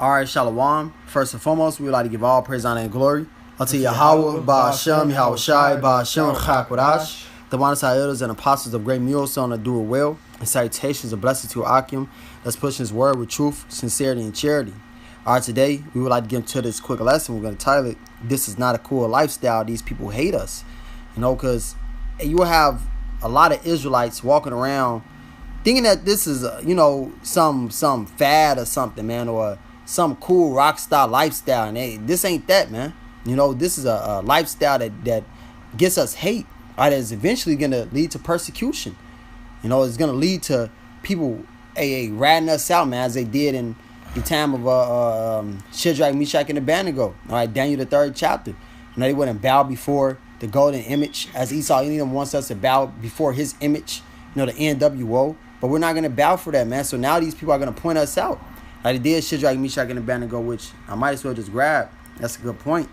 All right, Shalom. First and foremost, we would like to give all praise, honor, and glory unto Yahweh, Ba'ashem, Yahweh Shai, Ba'ashem, Chakwadash, the Wanasai elders and apostles of great millstone that do it well, and salutations and blessings to Akim that's pushing his word with truth, sincerity, and charity. All right, today we would like to get into this quick lesson. We're going to title it, "This is not a cool lifestyle. These people hate us." Because you will have a lot of Israelites walking around thinking that this is, some fad or something, man, or some cool rock star lifestyle. And this ain't that, man. This is a lifestyle that gets us hate. Right, that's eventually going to lead to persecution. It's going to lead to people ratting us out, man, as they did in the time of Shadrach, Meshach, and Abednego. All right, Daniel, the 3rd chapter. They wouldn't bow before the golden image, as Esau Edom wants us to bow before his image, the NWO. But we're not going to bow for that, man. So now these people are going to point us out. Like they did Shadrach, Meshach, and Abednego, which I might as well just grab. That's a good point.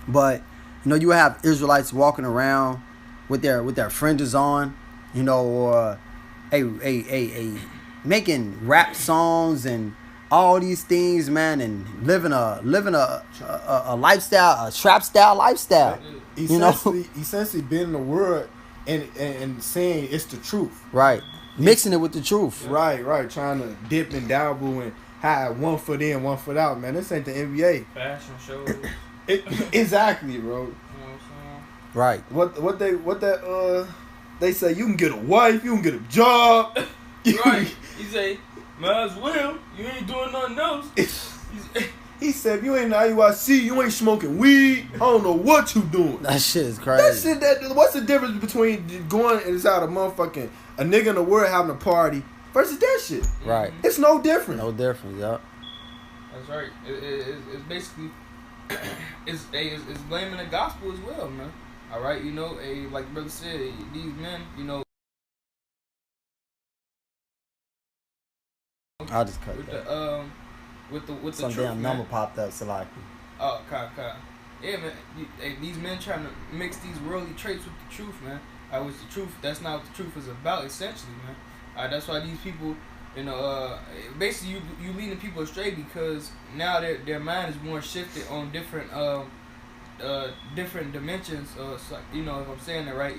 But, you have Israelites walking around with their fringes on, or making rap songs and all these things, man, and living a lifestyle, a trap style lifestyle. Essentially being in the world and saying it's the truth. Right. Mixing it with the truth. Right. Trying to dip and dabble and have 1 foot in, 1 foot out, man. This ain't the NBA. Fashion shows. Exactly, bro. You know what Right. What they say you can get a wife, you can get a job. Right. He say, might as well. You ain't doing nothing else. He said, if you ain't in the IUIC, you ain't smoking weed. I don't know what you doing. That shit is crazy. What's the difference between going inside a motherfucking a nigga in the world having a party versus that shit? Right. It's no different. No difference, yeah. That's right. It's basically it's blaming the gospel as well, man. All right, like the brother said, these men, I'll just cut with that. With the Some truth, damn man. number popped up, Salaki. Oh, yeah, man. These men trying to mix these worldly traits with the truth, man. Which the truth, that's not what the truth is about, essentially, man. That's why these people, basically you leading people astray because now their mind is more shifted on different dimensions. If I'm saying that right,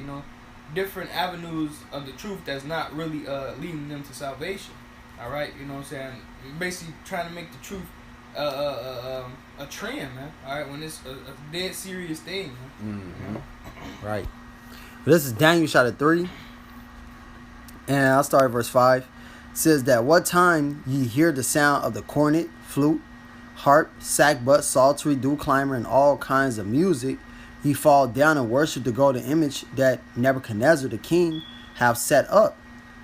different avenues of the truth that's not really leading them to salvation. All right, you know what I'm saying? Basically trying to make the truth a trend, man. All right, when it's a dead serious thing, man. Mm-hmm. Right. This is Daniel chapter 3. And I'll start at verse 5. It says that what time ye hear the sound of the cornet, flute, harp, sackbut, psaltery, dew climber, and all kinds of music, ye fall down and worship the golden image that Nebuchadnezzar the king have set up.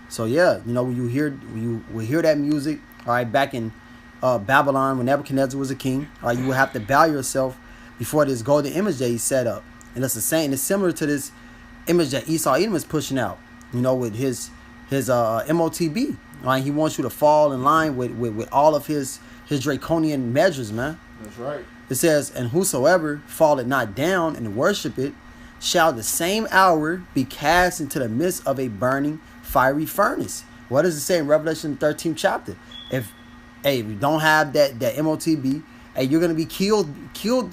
So yeah, when you will hear that music, all right, back in Babylon when Nebuchadnezzar was a king, all right, you will have to bow yourself before this golden image that he set up. And it's the same, it's similar to this image that Esau Edom is pushing out, with his MOTB. All right, he wants you to fall in line with all of his draconian measures, man. That's right. It says, and whosoever falleth not down and worship it, shall the same hour be cast into the midst of a burning fiery furnace. What does it say in Revelation 13th chapter? If you don't have that MOTB, you're gonna be killed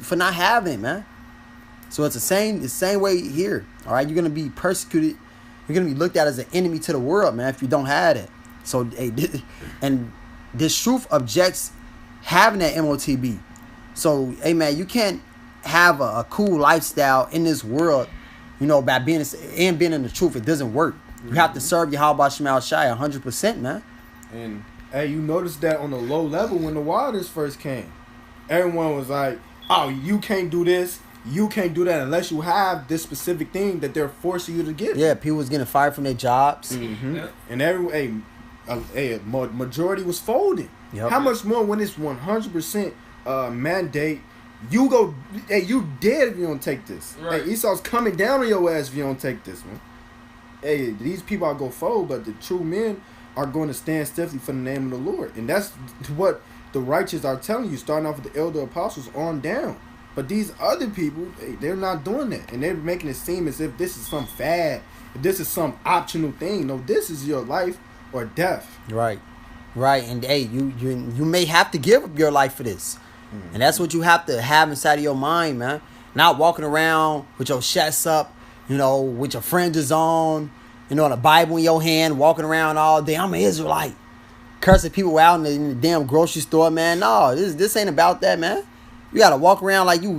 for not having it, man. So it's the same way here. All right, you're gonna be persecuted. You're gonna be looked at as an enemy to the world, man, if you don't have it. So and this truth objects having that MOTB. So man, you can't have a cool lifestyle in this world, by being in the truth. It doesn't work. You have to serve Yahweh Shema Shai 100%, man. And hey, you noticed that on the low level when the waters first came, everyone was like, "Oh, you can't do this, you can't do that unless you have this specific thing that they're forcing you to get." Yeah, people was getting fired from their jobs. Mm-hmm. Yep. And majority was folding. Yep. How much more when it's 100% mandate? You go, you dead if you don't take this. Right. Hey, Esau's coming down on your ass if you don't take this, man. Hey, these people are going to fold, but the true men are going to stand stiffly for the name of the Lord. And that's what the righteous are telling you, starting off with the elder apostles on down. But these other people, they're not doing that. And they're making it seem as if this is some fad, if this is some optional thing. No, this is your life or death. Right. Right, and hey, you may have to give up your life for this. And that's what you have to have inside of your mind, man. Not walking around with your chest up, with your fringes on, the Bible in your hand, walking around all day. I'm an Israelite. Cursing people out in the damn grocery store, man. No, this ain't about that, man. You gotta walk around like you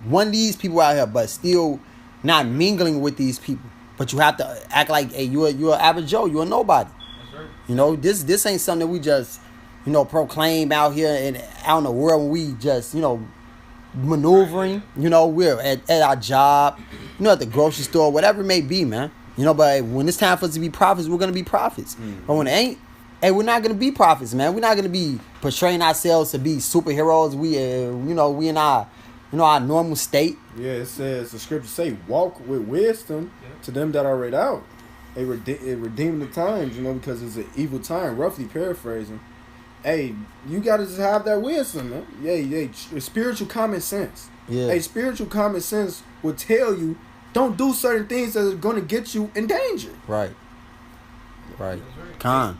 one of these people out here, but still not mingling with these people. But you have to act like, hey, you're an average Joe, you're a nobody. That's right. This ain't something that we just, proclaim out here and out in the world when we just, maneuvering. We're at our job, at the grocery store, whatever it may be, man. But when it's time for us to be prophets, we're gonna be prophets. Mm-hmm. But when it ain't, hey, we're not gonna be prophets, man. We're not gonna be portraying ourselves to be superheroes. We we in our normal state. Yeah, it says the scripture say, walk with wisdom to them that are without. It redeem the times, because it's an evil time. Roughly paraphrasing. Hey, you gotta just have that wisdom, man. Yeah, spiritual common sense. Yeah. Hey, spiritual common sense will tell you, don't do certain things that are gonna get you in danger. Right. Con.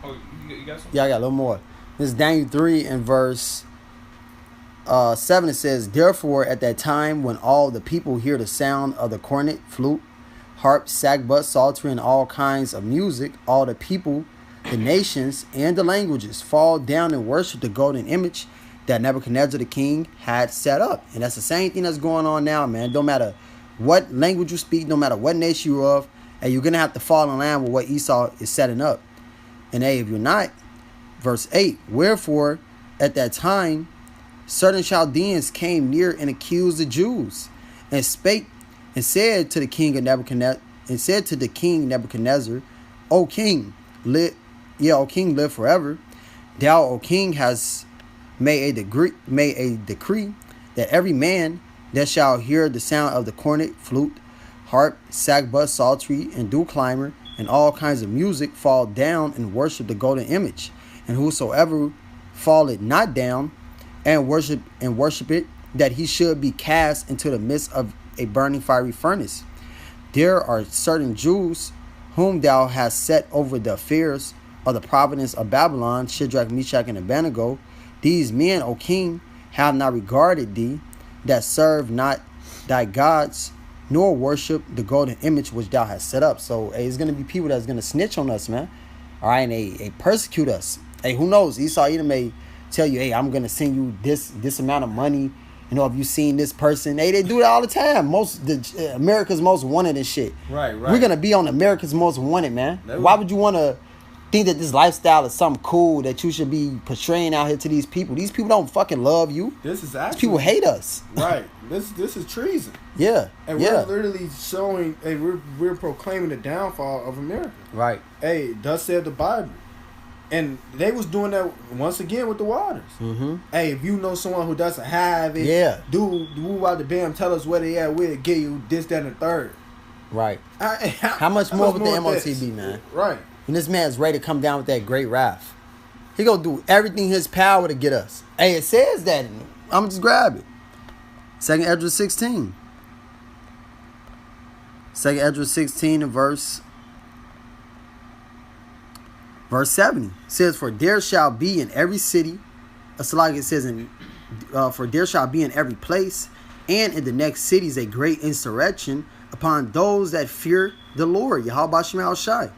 Oh, you got something? Yeah, I got a little more. This is Daniel 3 and verse 7. It says, therefore, at that time when all the people hear the sound of the cornet, flute, harp, sackbut, psaltery, and all kinds of music, all the people, the nations, and the languages fall down and worship the golden image that Nebuchadnezzar the king had set up. And that's the same thing that's going on now, man. Don't matter what language you speak, no matter what nation you're of, and you're going to have to fall in line with what Esau is setting up. And hey, if you're not, verse 8, wherefore at that time certain Chaldeans came near and accused the Jews, and spake and said to the king of Nebuchadnezzar, O king, live forever. Thou, O king, hast made a decree that every man that shall hear the sound of the cornet, flute, harp, sackbut, psaltery, and dew climber, and all kinds of music, fall down and worship the golden image. And whosoever falleth not down and worship it, that he should be cast into the midst of a burning fiery furnace. There are certain Jews whom thou hast set over the affairs of the province of Babylon, Shadrach, Meshach, and Abednego. These men, O king, have not regarded thee, that serve not thy gods, nor worship the golden image which thou hast set up. So hey, it's going to be people that's going to snitch on us, man. All right, and they persecute us. Hey, who knows? Esau either may tell you, hey, I'm going to send you this amount of money. If you seen this person. Hey, they do it all the time. America's Most Wanted and shit. Right. We're going to be on America's Most Wanted, man. Why would you want to think that this lifestyle is something cool that you should be portraying out here to these people? These people don't fucking love you. These people hate us. Right. This is treason. Yeah. And we're literally showing, hey, we're proclaiming the downfall of America. Right. Hey, thus said the Bible. And they was doing that once again with the waters. Mm-hmm. Hey, if you know someone who doesn't have it, do out the bam, tell us where they at, we'll give you this, that, and the third. Right. How much more with the MOTB, man? Right. When this man's ready to come down with that great wrath, he gonna do everything in his power to get us. Hey, it says that. I'm gonna just grab it. 2 Ezra 16. 2 Ezra 16 and verse 70 says, for there shall be in every city, like it says for there shall be in every place and in the next cities a great insurrection upon those that fear the Lord, Yahweh Shem Shai.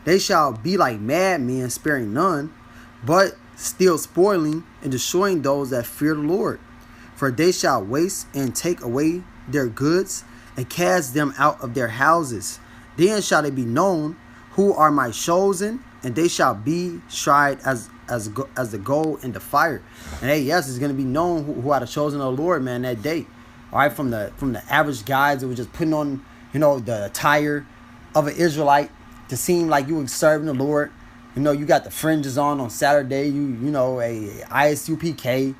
They shall be like madmen, sparing none, but still spoiling and destroying those that fear the Lord. For they shall waste and take away their goods and cast them out of their houses. Then shall they be known who are my chosen, and they shall be tried as the gold in the fire. And hey, yes, it's going to be known who are the chosen of the Lord, man, that day. All right, from the average guys that were just putting on, the attire of an Israelite to seem like you were serving the Lord. You got the fringes on Saturday. A ISUPK,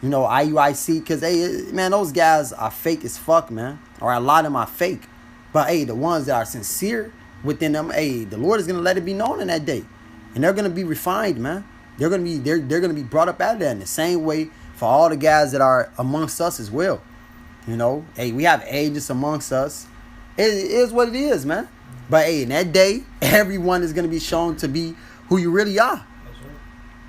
IUIC, because hey, man, those guys are fake as fuck, man. Or a lot of them are fake. But hey, the ones that are sincere within them, hey, the Lord is gonna let it be known in that day, and they're gonna be refined, man. They're gonna be brought up out of that in the same way for all the guys that are amongst us as well. Hey, we have ages amongst us. It is what it is, man. But hey, in that day, everyone is gonna be shown to be who you really are. That's right.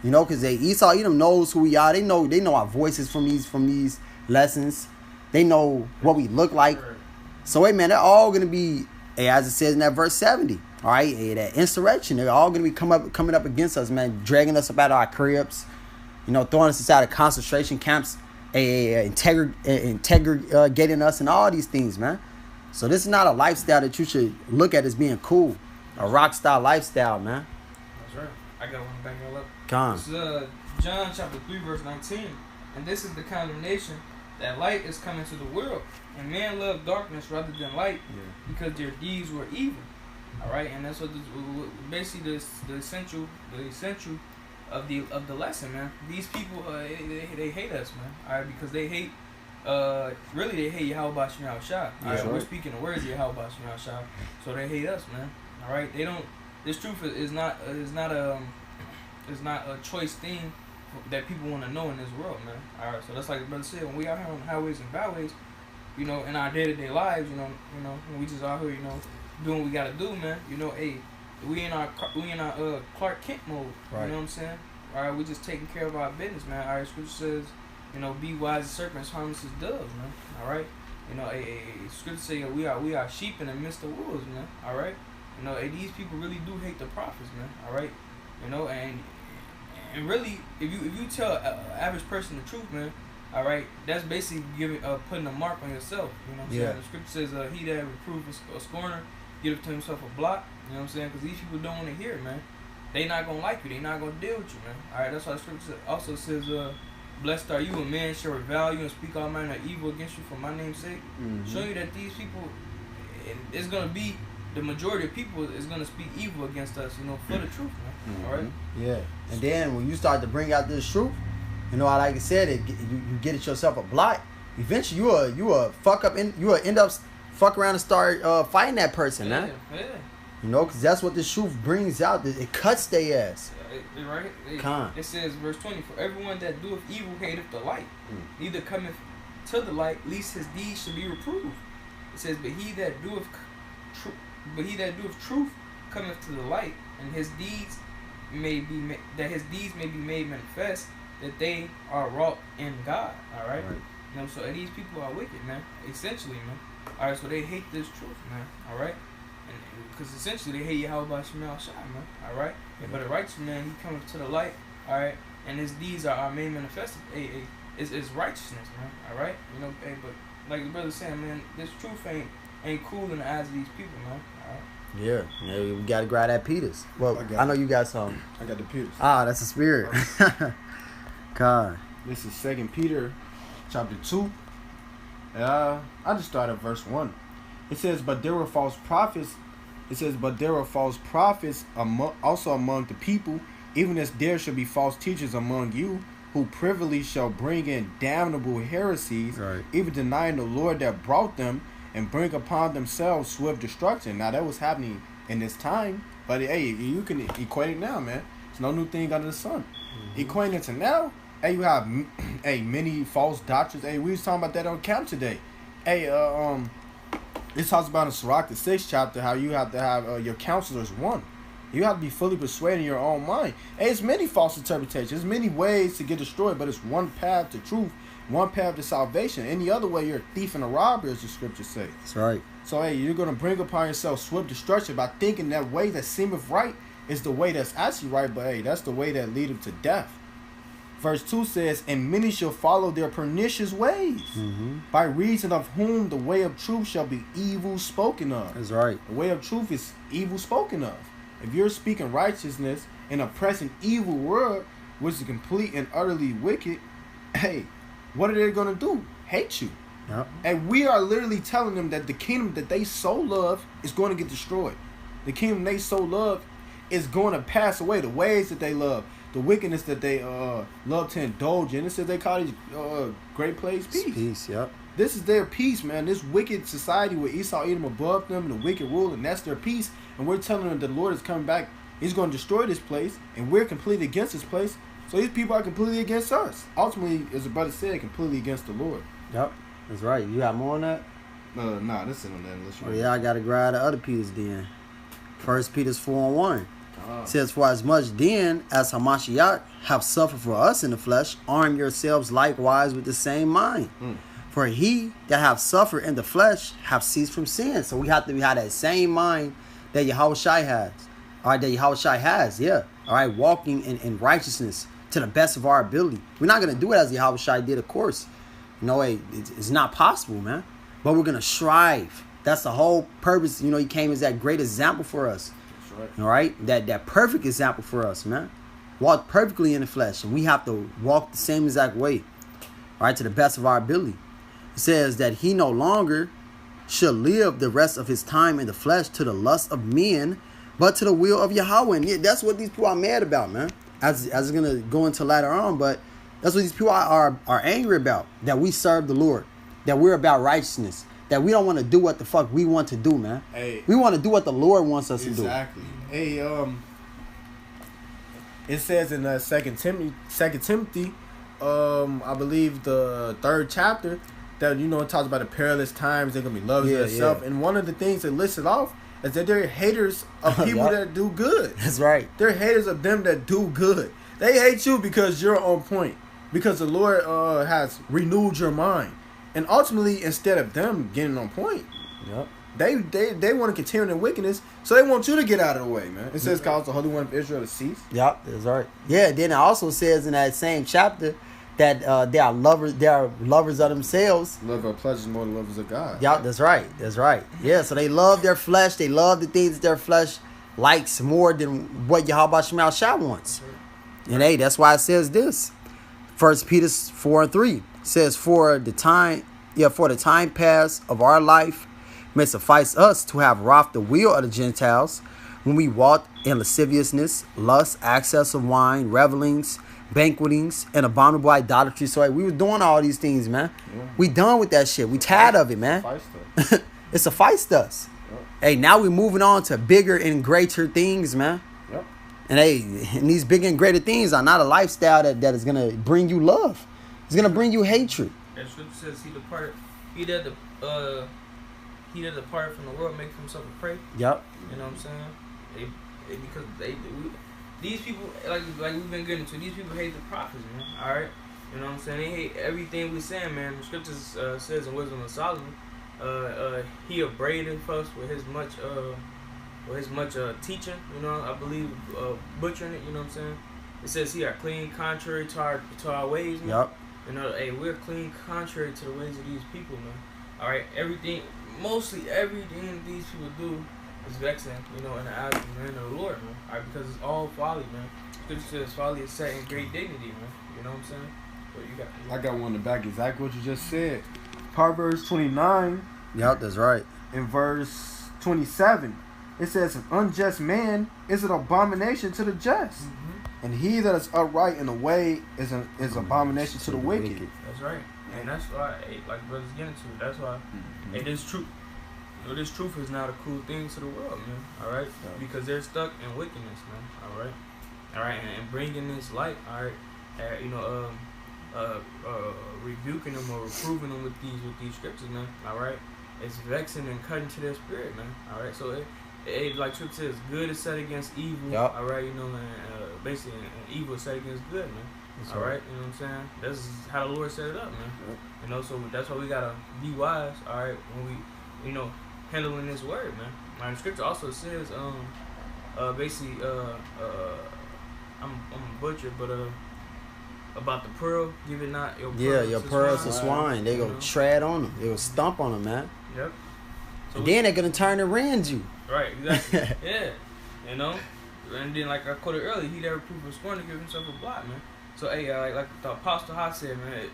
You know, because Esau Edom knows who we are. They know our voices from these lessons. They know what we look like. Right. So, hey, man, they're all going to be, as it says in that verse 70, all right, that insurrection. They're all going to be coming up against us, man, dragging us up out of our cribs, you know, throwing us inside of concentration camps, interrogating us and all these things, man. So this is not a lifestyle that you should look at as being cool, a rock style lifestyle, man. That's right. I got one to back it up. Come. This is John chapter 3, verse 19. And this is the condemnation, that light is coming to the world. And man loved darkness rather than light, because their deeds were evil. All right, and that's what basically the essential of the lesson, man. These people they hate us, man. All right, because they hate really they hate Yahweh Shem Shah. All right, we're speaking the words of Yahweh Shem Shah, so they hate us, man. All right, they don't. This truth is not a choice thing that people want to know in this world, man. All right, so that's like the brother said, when we out here on highways and byways, you know, in our day-to-day lives, you know, when we just out here, you know, doing what we gotta do, man. You know, hey, we in our Clark Kent mode. Right. You know what I'm saying? All right, we just taking care of our business, man. All right, Scripture says, you know, be wise as serpents, harmless as doves, man. All right, you know, Scripture says we are sheep in the midst of wolves, man. All right, you know, these people really do hate the prophets, man. All right, you know, and really, if you tell an average person the truth, man. All right, that's basically putting a mark on yourself. You know what I'm saying? The Scripture says, "He that reproves a scorner, give to himself a block." You know what I'm saying? Because these people don't want to hear it, man. They not gonna like you. They not gonna deal with you, man. All right, that's why the Scripture also says, "Blessed are you when men shall revile you and speak all manner of evil against you for my name's sake." Showing you that these people, it's gonna be the majority of people is gonna speak evil against us, you know, for the truth, man. All right. Yeah, and then when you start to bring out this truth. You know, like I said, you get it yourself a block. Eventually, you will fuck up, you will end up fuck around and start fighting that person, man. Yeah. You know, because that's what the truth brings out. It cuts their ass. Right. It says, verse 20: For everyone that doeth evil hateth the light, neither cometh to the light, lest his deeds should be reproved. It says, but he that doeth truth cometh to the light, and his deeds may be made manifest, that they are wrought in God. All right. You know, so these people are wicked, man. Essentially, man. All right, so they hate this truth, man. All right, and because essentially they hate Yahweh Shem Shah, man. All right, but the righteous man, he cometh to the light. All right, and his deeds are made manifested. Is righteousness, man. All right, you know, but like the brother saying, man, this truth ain't cool in the eyes of these people, man. All right. Yeah, we gotta grab that Peters. Well, I know you got some. I got the Peters. Ah, that's a spirit. God. This is 2 Peter chapter 2. I just start at verse 1. It says, but there were false prophets. It says, but there were false prophets also among the people, even as there shall be false teachers among you, who privily shall bring in damnable heresies, even denying the Lord that brought them, and bring upon themselves swift destruction. Now that was happening in this time, but hey, you can equate it now, man. It's no new thing under the sun. Equating it to now, hey, you have many false doctrines. Hey, we was talking about that on camp today. Hey, it talks about in Sirach, the 6th chapter, how you have to have your counselors one. You have to be fully persuaded in your own mind. Hey, it's many false interpretations. There's many ways to get destroyed, but it's one path to truth, one path to salvation. Any other way, you're a thief and a robber, as the scriptures say. That's right. So, hey, you're going to bring upon yourself swift destruction by thinking that way that seemeth right is the way that's actually right, but hey, that's the way that leadeth to death. Verse 2 says, and many shall follow their pernicious ways, by reason of whom the way of truth shall be evil spoken of. That's right. The way of truth is evil spoken of. If you're speaking righteousness in a present evil world, which is complete and utterly wicked, hey, what are they going to do? Hate you. Yep. And we are literally telling them that the kingdom that they so love is going to get destroyed. The kingdom they so love is going to pass away. The ways that they love, the wickedness that they love to indulge in. It says they call these great place peace. Peace, yep. This is their peace, man. This wicked society with Esau Edom above them and the wicked rule, and that's their peace. And we're telling them that the Lord is coming back. He's going to destroy this place, and we're completely against this place. So these people are completely against us. Ultimately, as the brother said, completely against the Lord. Yep, that's right. You got more on that? Nah, this isn't on that. Oh, yeah, I got to grab the other Peters then. 1 Peter 4:1. It says, for as much then as Hamashiach have suffered for us in the flesh, arm yourselves likewise with the same mind. For he that have suffered in the flesh have ceased from sin. So we have to have that same mind that Yahushua has. All right, that Yahushua has, yeah. All right, walking in righteousness to the best of our ability. We're not going to do it as Yahushua did, of course. No way, it's not possible, man. But we're going to strive. That's the whole purpose. You know, he came as that great example for us. That's right. All right, that perfect example for us, man. Walk perfectly in the flesh. And we have to walk the same exact way. All right, to the best of our ability. It says that he no longer should live the rest of his time in the flesh to the lust of men, but to the will of Yahweh. And yeah, that's what these people are mad about, man. As it's going to go into later on, but that's what these people are angry about. That we serve the Lord. That we're about righteousness. That we don't want to do what the fuck we want to do, man. Hey, we want to do what the Lord wants us to do. Exactly. Hey, it says in 2 Timothy, I believe the 3rd chapter, that, you know, it talks about the perilous times. They're going to be lovers of themselves. Yeah. And one of the things that listed off is that they're haters of people that do good. That's right. They're haters of them that do good. They hate you because you're on point. Because the Lord has renewed your mind. And ultimately, instead of them getting on point, they want to continue in wickedness, so they want you to get out of the way, man. It says, cause the Holy One of Israel to cease. Yep, that's right. Yeah, then it also says in that same chapter that they are lovers of themselves. Love of pleasures more than lovers of God. Yeah, that's right. That's right. Yeah, so they love their flesh. They love the things that their flesh likes more than what Yahweh Shema Shah wants. And hey, that's why it says this. 1 Peter 4:3 says, for the time past of our life may suffice us to have wrought the will of the Gentiles when we walked in lasciviousness, lust, excess of wine, revelings, banquetings, and abominable idolatry. So we were doing all these things, man. Yeah. We done with that shit. We tired of it, man. It sufficed us. Yep. Hey, now we're moving on to bigger and greater things, man. Yep. And hey, and these bigger and greater things are not a lifestyle that is gonna bring you love. It's gonna bring you hatred. That scripture says he that departed from the world make himself a prey. Yep. You know what I'm saying? These people, like we've been getting to, these people hate the prophets, man. All right, you know what I'm saying? They hate everything we're saying, man. The scriptures says in Wisdom of Solomon, he upbraided us with his much teaching. You know, I believe butchering it. You know what I'm saying? It says he are clean, contrary to our ways, man. Yep. You know, hey, we're clean, contrary to the ways of these people, man. All right, mostly everything that these people do is vexing, you know, in the eyes of the man of the Lord, man. All right, because it's all folly, man. Scripture says folly is set in great dignity, man. You know what I'm saying? But I got one to back exactly what you just said. Proverbs 29. Yep, that's right. In verse 27, it says, an unjust man is an abomination to the just. Mm-hmm. And he that is upright in the way is abomination to the wicked. That's right. And that's why, like brothers getting to, that's why, this truth. You know, this truth is not a cool thing to the world, man. All right, because they're stuck in wickedness, man. All right, and bringing this light, all right, rebuking them or reproving them with these scriptures, man. All right, it's vexing and cutting to their spirit, man. All right, so it like scripture says, good is set against evil. Yep. All right, you know, and basically, evil is set against good, man. That's all right, you know what I'm saying? This is how the Lord set it up, man. Yep. You know, so that's why we gotta be wise, all right, when we, you know, handling this word, man. The scripture also says, basically, I'm a butcher, but about the pearl, give it not your pearls. Yeah, your pearls to swine. They go tread on them. They go stomp on them, man. Yep. So and then they're gonna turn and rend you. Right, exactly. Yeah, you know. And then, like I quoted earlier, he that reproof of scorn to give himself a blot, man. So, hey, like the Apostle Ha said, man,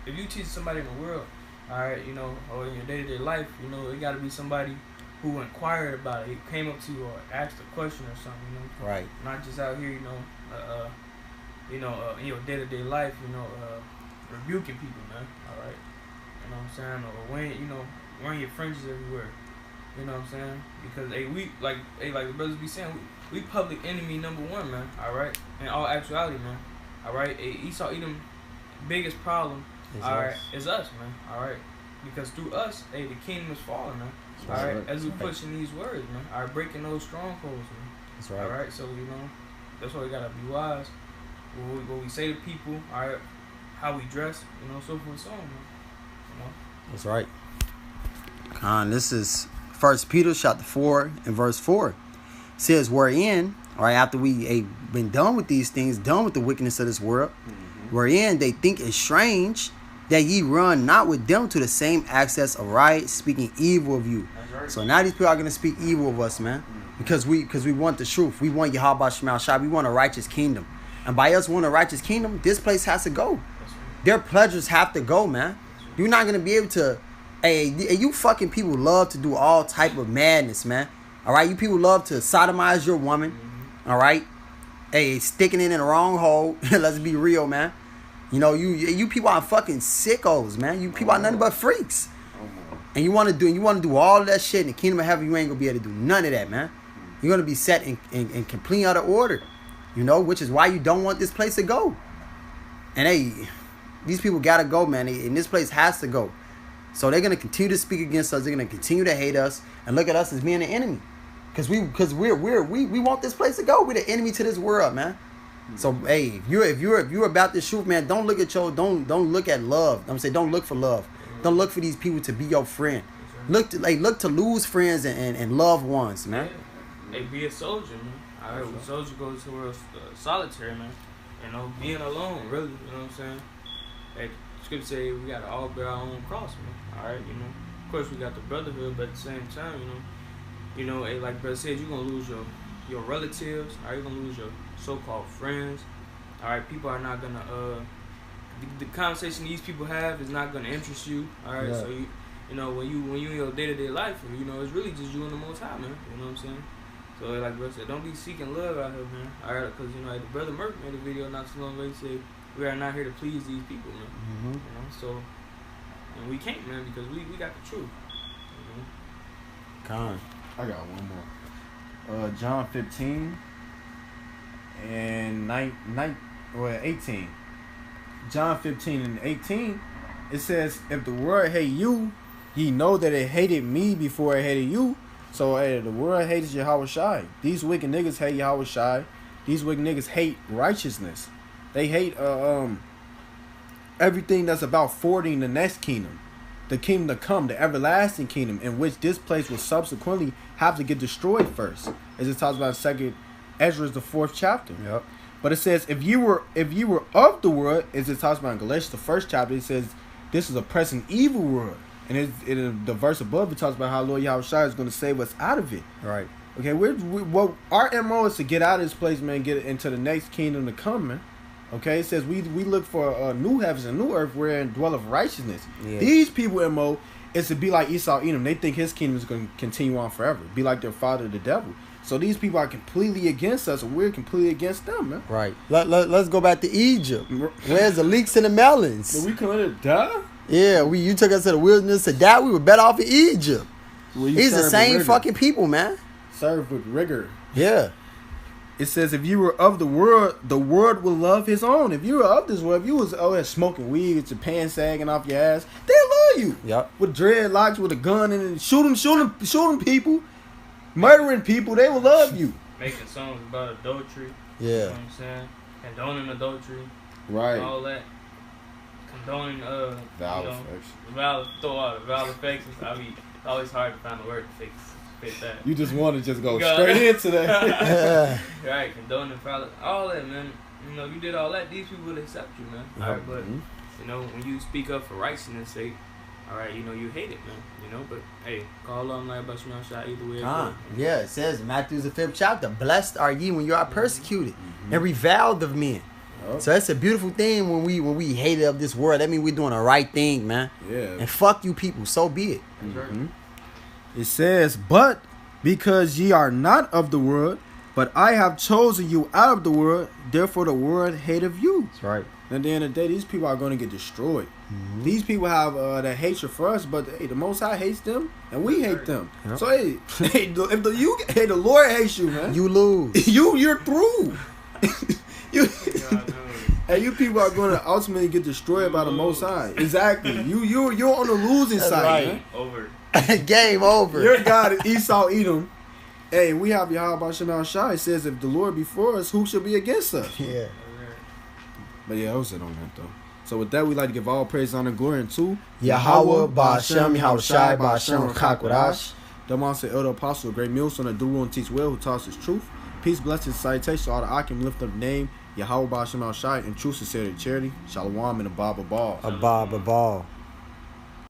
if you teach somebody in the world, all right, you know, or in your day-to-day life, you know, it got to be somebody who inquired about it. He came up to you or asked a question or something, you know. Right. Not just out here, you know, in your day-to-day life, you know, rebuking people, man. All right. You know what I'm saying? Or wearing your fringes everywhere. You know what I'm saying? Because, like the brothers be saying, we public enemy number one, man. All right. In all actuality, man. All right. Esau, Edom, biggest problem. Is us, man. All right, because through us, the kingdom is falling, man. All right, as we pushing these words, man. All right, breaking those strongholds, man. That's right. All right, so that's why we gotta be wise. What we say to people, all right, how we dress, so forth and so on, man. That's right. This is 1 Peter chapter 4 and verse 4. It says, wherein, all right, after we been done with these things, done with the wickedness of this world, wherein they think it strange that ye run not with them to the same access of riot, speaking evil of you. Right. So now these people are going to speak evil of us, man. Because we want the truth. We want Yahweh Shema Shai. We want a righteous kingdom. And by us wanting a righteous kingdom, this place has to go. Their pleasures have to go, man. You're not going to be able to... Hey, you fucking people love to do all type of madness, man. All right? You people love to sodomize your woman. All right? Hey, sticking it in the wrong hole. Let's be real, man. You people are fucking sickos, man. You people are nothing but freaks. And you want to do all of that shit in the kingdom of heaven. You ain't going to be able to do none of that, man. You're going to be set in complete out of order. Which is why you don't want this place to go. And hey, these people got to go, man. And this place has to go. So they're going to continue to speak against us. They're going to continue to hate us and look at us as being the enemy. Because we want this place to go. We're the enemy to this world, man. So hey, if you're about this truth, man, don't look at don't look at love. I'm saying don't look for love. Don't look for these people to be your friend. Look to lose friends and loved ones, man. Yeah. Hey, be a soldier, man. All right, when a soldier goes towards solitary, man. Being alone, really. You know what I'm saying? Hey, Scripture say we gotta all bear our own cross, man. All right, Of course, we got the brotherhood, but at the same time, hey, like brother said, you're gonna lose your relatives. All right, you're gonna lose your so-called friends. All right, people are not gonna the conversation these people have is not gonna interest you. All right, so when you in your day-to-day life, it's really just you and the Most High, man. You know what I'm saying? So like brother said, don't be seeking love out here, man. All right, because like the brother Merck made a video not too long ago. He said we are not here to please these people, man. So and we can't, man, because we got the truth. Con. I got one more. John 15 and 18. John 15 and 18, it says, if the world hate you, ye know that it hated me before it hated you. So the world hates Yahweh Shai. These wicked niggas hate Yahweh Shai. These wicked niggas hate righteousness. They hate everything that's about forwarding the next kingdom. The kingdom to come, the everlasting kingdom, in which this place will subsequently have to get destroyed first. As it talks about in 2 Ezra, the 4th chapter. Yep. But it says, if you were of the world, as it talks about in Galatians, the 1st chapter, it says, this is a present evil world. And in the verse above, it talks about how Lord Yahweh Shai is going to save us out of it. Right. Okay, our MO is to get out of this place, man, get into the next kingdom to come, man. Okay, it says we look for new heavens and new earth wherein dwelleth righteousness. Yeah. These people MO is to be like Esau Edom. They think his kingdom is going to continue on forever. Be like their father, the devil. So these people are completely against us, and we're completely against them, man. Right. Let's go back to Egypt. Where's the leeks and the melons? Did we come here to die? Yeah, you took us to the wilderness to die. We were better off in Egypt. These the same fucking people, man. Serve with rigor. Yeah. It says, if you were of the world will love his own. If you were of this world, if you was smoking weed with your pants sagging off your ass, they'll love you. Yep. With dreadlocks, with a gun, and shooting people, murdering people, they will love you. Making songs about adultery. Yeah. You know what I'm saying? Condoning adultery. Right. All that. Condoning vowel affections. Throw out vowel affections. I mean, it's always hard to find a word to fit that. You just want to just go straight into that. Right, condoning all that, man. You did all that, these people will accept you, man. Mm-hmm. All right, but when you speak up for righteousness' sake, all right, you hate it, man. But hey, call on like about shot either way. Yeah, it says in Matthew the 5th chapter, blessed are ye when you are persecuted and reviled of men. Oh. So that's a beautiful thing when we hate of this world. That means we're doing the right thing, man. Yeah. And fuck you people, so be it. Mm-hmm. It says, but because ye are not of the world, but I have chosen you out of the world, therefore the world hateth you. That's right. And at the end of the day, these people are going to get destroyed. Mm-hmm. These people have that hatred for us, but hey, the Most High hates them, and we hate them. Yep. So hey, if the Lord hates you, man, you lose. You're through. Hey, you people are going to ultimately get destroyed by the Most High. Exactly. You're on the losing side, right. Man. Over. Game over. Your God is Esau Edom, Hey, we have Yahweh Ba'Shem Shai. It says, if the Lord be for us, who shall be against us? Yeah. But yeah, I was it on that though. So with that, we like to give all praise, honor, glory, and to Yahweh, Ba'Shem, Yahweh Shai, Ba'Shem, Chakwadash. the Monster Elder Apostle, a great millstone, that do rule and teach well, who taught us truth. Peace, blessings, salutation to all the Akim, lift up the name, Yahweh Ba'Shem Shai, and true sincerity, charity, Shalom, and Abba Ball. Abba, Babal.